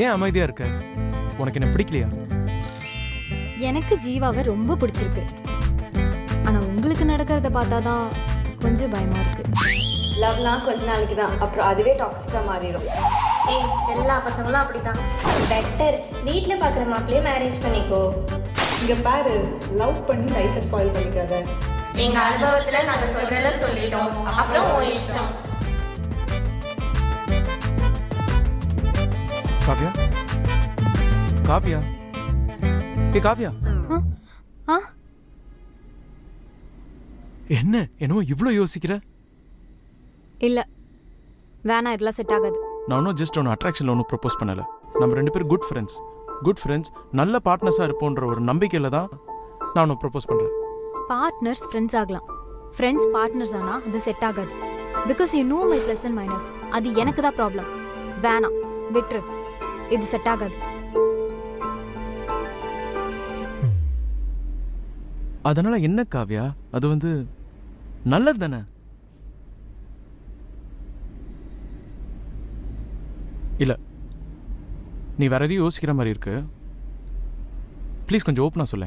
ஏன் அமைதியா இருக்க? உனக்கு என்ன பிடிக்கலையா? எனக்கு ஜீவாவை ரொம்ப பிடிச்சிருக்கு. ஆனா உங்களுக்கு நடக்கிறத பார்த்தாதான் கொஞ்சம் பயமா இருக்கு. லவ்லாம் கொஞ்ச நாளைக்கு தான், அப்புறம் அதுவே டாக்ஸிக்காக மாறிடும். ஏய், எல்லா பசங்களும் அப்படிதான். பெட்டர் வீட்டில் பார்க்குற மாப்பிள்ளையே மேரேஜ் பண்ணிக்கோ. இங்கே பாரு, லவ் பண்ணி லைஃப்பை ஸ்பாயில் பண்ணிக்காத. எங்க அனுபவத்துல நாங்க சொல்லல சொல்லிட்டோம், அப்புறம் உன் இஷ்டம். காவ்யா, காவ்யா, காவ்யா, ஆ என்ன என்னவோ இவ்வளோ யோசிக்கிற? இல்ல வேணாம், இதெல்லாம் செட் ஆகாது. நான் ஒன்றும் ஜஸ்ட் ஒன்று அட்ராக்ஷனில் ஒன்றும் ப்ரப்போஸ் பண்ணலை. நம்ம 2 பேரும் குட் ஃப்ரெண்ட்ஸ், நல்ல பார்ட்னர்ஸாக இருப்போன்ற ஒரு நம்பிக்கையில் தான் நான் ஒன்று ப்ரப்போஸ் பண்ணுறேன். பார்ட்னர்ஸ் ஃப்ரெண்ட்ஸ் ஆகலாம், ஃப்ரெண்ட்ஸ் பார்ட்னர்ஸ் ஆனா அது செட் ஆகாது. Because you know my plus and minus. அது எனக்கு தான் ப்ராப்ளம். வேணாம், விட்டுரு, இது செட் ஆகாது. அதனால என்ன காவ்யா, அது நல்லது தானே? இல்லை, நீ வேற எதையும் யோசிக்கிற மாதிரி இருக்கு. ப்ளீஸ் கொஞ்சம் ஓப்பனாக சொல்ல.